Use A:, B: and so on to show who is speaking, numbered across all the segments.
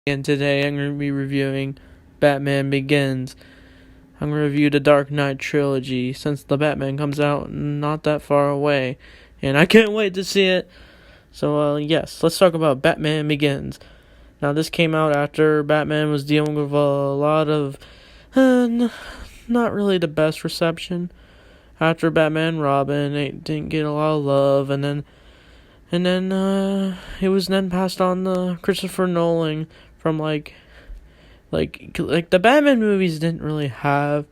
A: And today I'm going to be reviewing Batman Begins. I'm going to review the Dark Knight trilogy since the Batman comes out not that far away. And I can't wait to see it. So, yes, let's talk about Batman Begins. Now, this came out after Batman was dealing with a lot of not really the best reception. After Batman and Robin, it didn't get a lot of love, and then it was then passed on to Christopher Nolan from like the Batman movies didn't really have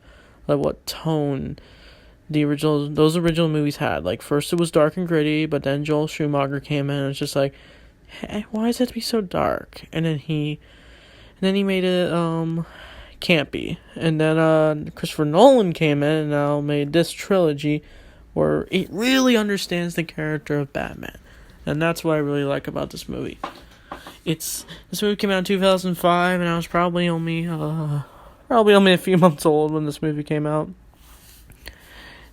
A: like what tone those original movies had. Like, first it was dark and gritty, but then Joel Schumacher came in and it's just like, hey, why does it have to be so dark? And then he made it campy. And then Christopher Nolan came in and now made this trilogy where it really understands the character of Batman. And that's what I really like about this movie. This movie came out in 2005, and I was probably only a few months old when this movie came out.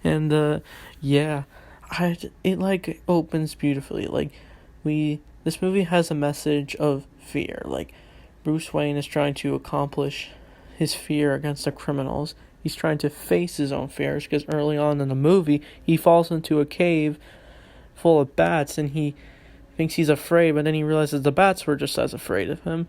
A: And it opens beautifully. This movie has a message of fear. Like, Bruce Wayne is trying to accomplish his fear against the criminals. He's trying to face his own fears, because early on in the movie, he falls into a cave full of bats, and he thinks he's afraid, but then he realizes the bats were just as afraid of him,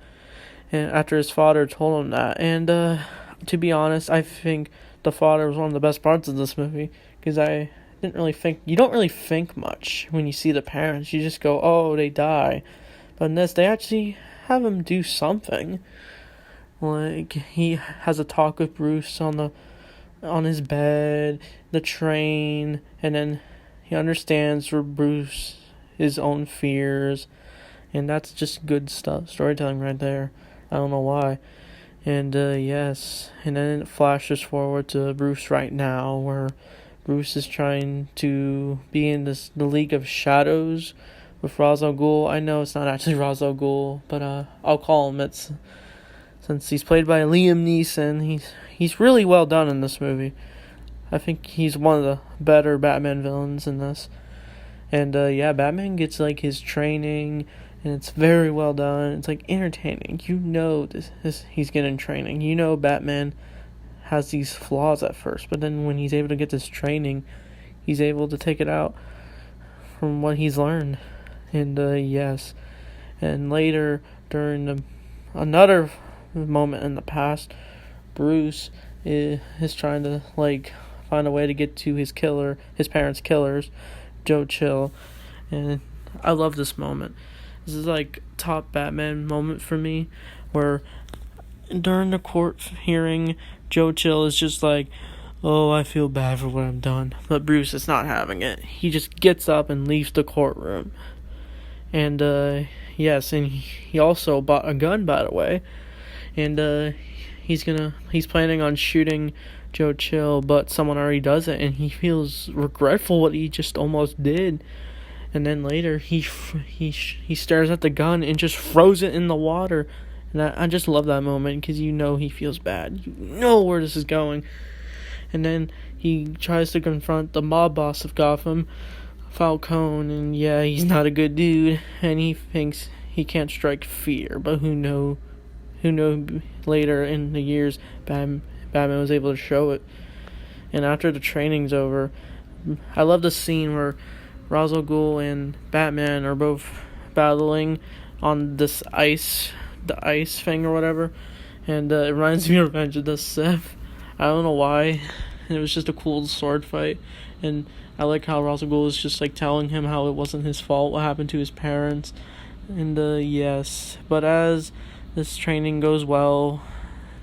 A: and after his father told him that. And to be honest, I think the father was one of the best parts of this movie, because I didn't really think, you don't really think much when you see the parents. You just go, oh, they die. But in this, they actually have him do something. Like, he has a talk with Bruce on his bed, the train, and then he understands for Bruce his own fears, and that's just good stuff, storytelling right there. I don't know why. And yes, and then it flashes forward to Bruce right now, where Bruce is trying to be in the League of Shadows with Ra's al Ghul. I know it's not actually Ra's al Ghul, but I'll call him. It's since he's played by Liam Neeson. He's really well done in this movie. I think he's one of the better Batman villains in this. And Batman gets like his training, and it's very well done. It's like entertaining. You know this he's getting training. You know Batman has these flaws at first, but then when he's able to get this training, he's able to take it out from what he's learned. And yes, and later during another moment in the past, Bruce is trying to find a way to get to his parents' killers, Joe Chill. And I love this moment. This is top Batman moment for me, where during the court hearing, Joe Chill is just like, oh, I feel bad for what I've done. But Bruce is not having it. He just gets up and leaves the courtroom. And yes, and he also bought a gun, by the way. And he's planning on shooting Joe Chill, but someone already does it, and he feels regretful what he just almost did. And then later he stares at the gun and just throws it in the water. And I just love that moment, because you know he feels bad. You know where this is going. And then he tries to confront the mob boss of Gotham, Falcone, and yeah, he's not a good dude, and he thinks he can't strike fear. But who know later in the years, Batman was able to show it. And after the training's over, I love the scene where Ra's al Ghul and Batman are both battling on this the ice thing or whatever. And it reminds me of Revenge of the Sith. I don't know why. It was just a cool sword fight. And I like how Ra's al Ghul is just telling him how it wasn't his fault what happened to his parents. And yes, but as this training goes well,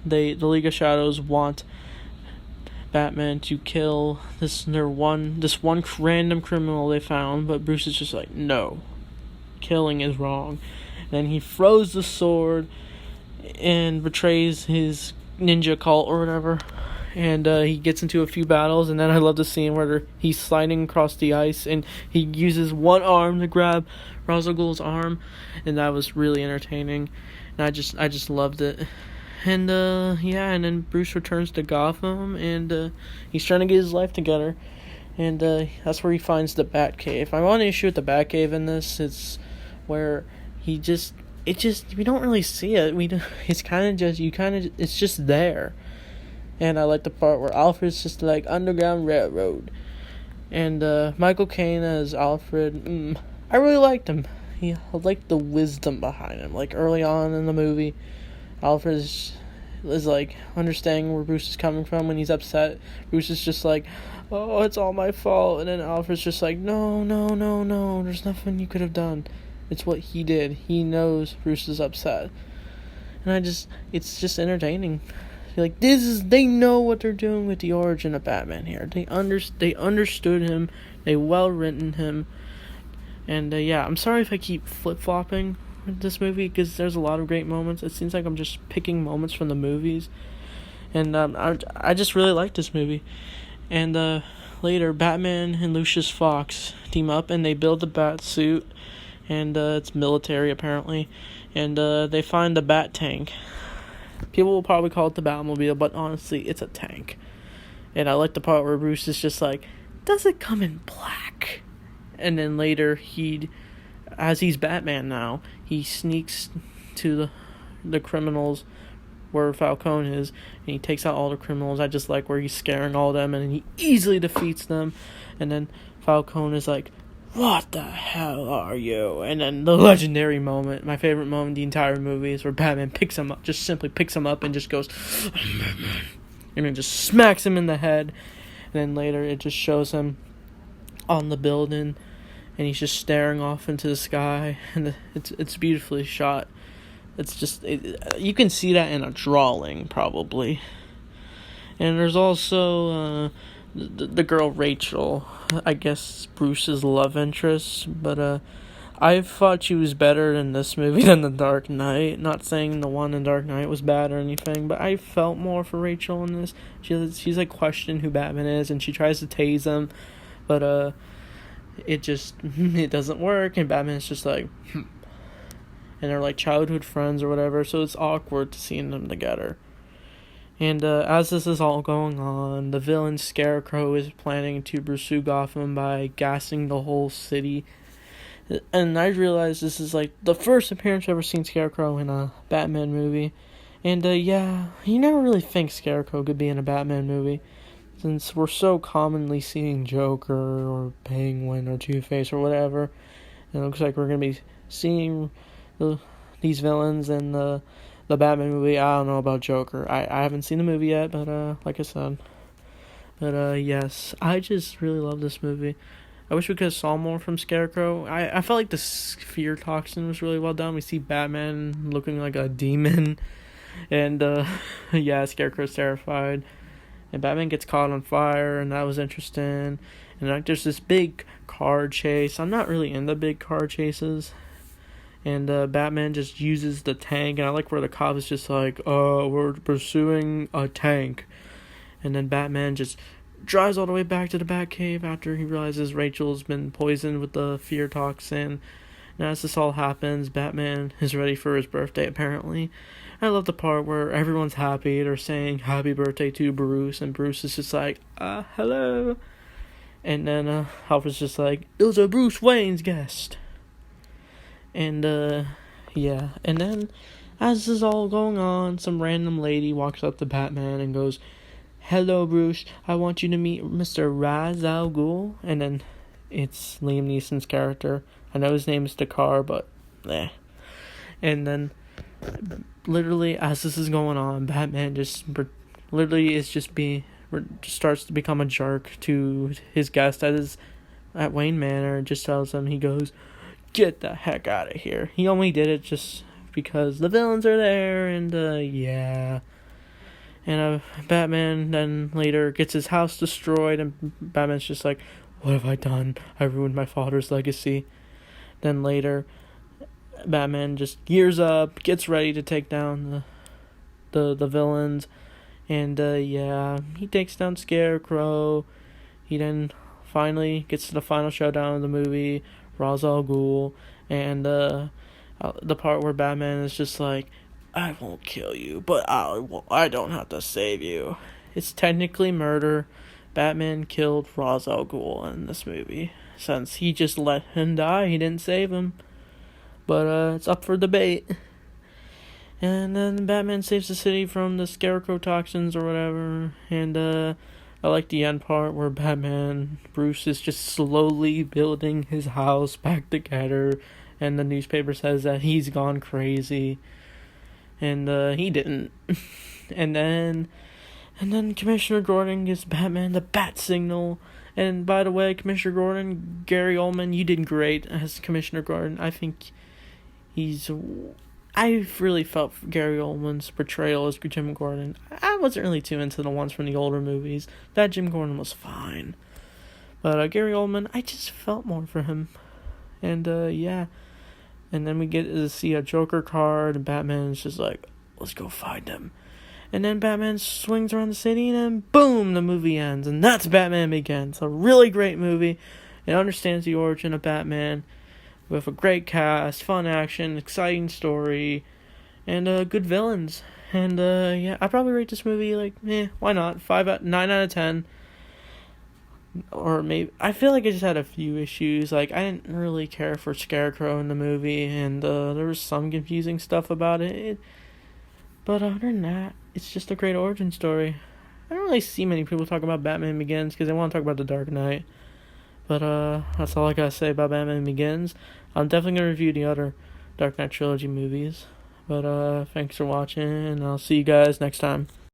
A: the League of Shadows want Batman to kill this one random criminal they found, but Bruce is just like, no, killing is wrong. Then he throws the sword and betrays his ninja cult or whatever, and he gets into a few battles. And then I love the scene where he's sliding across the ice, and he uses one arm to grab Ra's al Ghul's arm, and that was really entertaining, and I just loved it. And and then Bruce returns to Gotham, and he's trying to get his life together, and that's where he finds the Batcave. My one issue with the Batcave in this, it's where he just it just, we don't really see it. It's kind of just, it's just there. And I like the part where Alfred's just like Underground Railroad. And Michael Caine as Alfred, I really liked him. I liked the wisdom behind him. Like early on in the movie, Alfred is like understanding where Bruce is coming from when he's upset. Bruce is just like, oh, it's all my fault. And then Alfred's just like, no, there's nothing you could have done. It's what he did. He knows Bruce is upset. And it's just entertaining. Like, they know what they're doing with the origin of Batman here. They understood him. They well-written him. And, yeah, I'm sorry if I keep flip-flopping with this movie, because there's a lot of great moments. It seems like I'm just picking moments from the movies. And, I just really like this movie. And, later, Batman and Lucius Fox team up, and they build the bat suit. And, it's military, apparently. And, they find the bat tank. People will probably call it the Batmobile, but honestly, it's a tank. And I like the part where Bruce is just like, does it come in black? And then later, as he's Batman now, he sneaks to the criminals where Falcone is, and he takes out all the criminals. I just like where he's scaring all of them, and he easily defeats them. And then Falcone is like, what the hell are you? And then the legendary moment, my favorite moment in the entire movie, is where Batman simply picks him up and just goes, and then just smacks him in the head. And then later it just shows him on the building, and he's just staring off into the sky, and it's beautifully shot. It's just, you can see that in a drawing, probably. And there's also, the girl Rachel, I guess Bruce's love interest, but I thought she was better in this movie than The Dark Knight. Not saying the one in Dark Knight was bad or anything, but I felt more for Rachel in this. She's like questioning who Batman is, and she tries to tase him, but it doesn't work, and Batman's just like, and they're like childhood friends or whatever, so it's awkward to seeing them together. And as this is all going on, the villain Scarecrow is planning to pursue Gotham by gassing the whole city. And I realized this is like the first appearance I've ever seen Scarecrow in a Batman movie. And yeah, you never really think Scarecrow could be in a Batman movie, since we're so commonly seeing Joker or Penguin or Two-Face or whatever. And it looks like we're going to be seeing these villains in the Batman movie. I don't know about Joker. I haven't seen the movie yet, but like I said. But yes, I just really love this movie. I wish we could have saw more from Scarecrow. I felt like the fear toxin was really well done. We see Batman looking like a demon. And yeah, Scarecrow's terrified. And Batman gets caught on fire, and that was interesting. And like, there's this big car chase. I'm not really into big car chases. And Batman just uses the tank, and I like where the cop is just like, we're pursuing a tank. And then Batman just drives all the way back to the Batcave after he realizes Rachel's been poisoned with the fear toxin. And as this all happens, Batman is ready for his birthday, apparently. I love the part where everyone's happy. They're saying happy birthday to Bruce, and Bruce is just like, hello. And then Alfred's just like, it was a Bruce Wayne's guest. And, yeah. And then, as this is all going on, some random lady walks up to Batman and goes, hello, Bruce, I want you to meet Mr. Ra's al Ghul. And then, it's Liam Neeson's character. I know his name is Dakar, but, And then, literally, as this is going on, Batman just, literally is just starts to become a jerk to his guest at Wayne Manor, and just tells him, he goes, get the heck out of here. He only did it just because the villains are there, and yeah. And Batman then later gets his house destroyed, and Batman's just like, what have I done? I ruined my father's legacy. Then later, Batman just gears up, gets ready to take down the villains, and yeah, he takes down Scarecrow. He then finally gets to the final showdown of the movie, Ra's al Ghul, and the part where Batman is just like, I won't kill you, but I don't have to save you. It's technically murder. Batman killed Ra's al Ghul in this movie, since he just let him die. He didn't save him. but it's up for debate. And then Batman saves the city from the Scarecrow toxins or whatever. And I like the end part where Bruce is just slowly building his house back together. And the newspaper says that he's gone crazy. And he didn't. and then Commissioner Gordon gives Batman the bat signal. And by the way, Commissioner Gordon, Gary Oldman, you did great as Commissioner Gordon. I think I really felt Gary Oldman's portrayal as Jim Gordon. I wasn't really too into the ones from the older movies. That Jim Gordon was fine. But Gary Oldman, I just felt more for him. And yeah. And then we get to see a Joker card, and Batman's just like, let's go find him. And then Batman swings around the city, and then boom, the movie ends. And that's Batman Begins. A really great movie. It understands the origin of Batman with a great cast, fun action, exciting story, and good villains. And yeah, I'd probably rate this movie like, why not? 9 out of 10. Or maybe, I feel like I just had a few issues. Like, I didn't really care for Scarecrow in the movie, and there was some confusing stuff about it. But other than that, it's just a great origin story. I don't really see many people talk about Batman Begins because they want to talk about The Dark Knight. But that's all I gotta say about Batman Begins. I'm definitely gonna review the other Dark Knight trilogy movies. But thanks for watching, and I'll see you guys next time.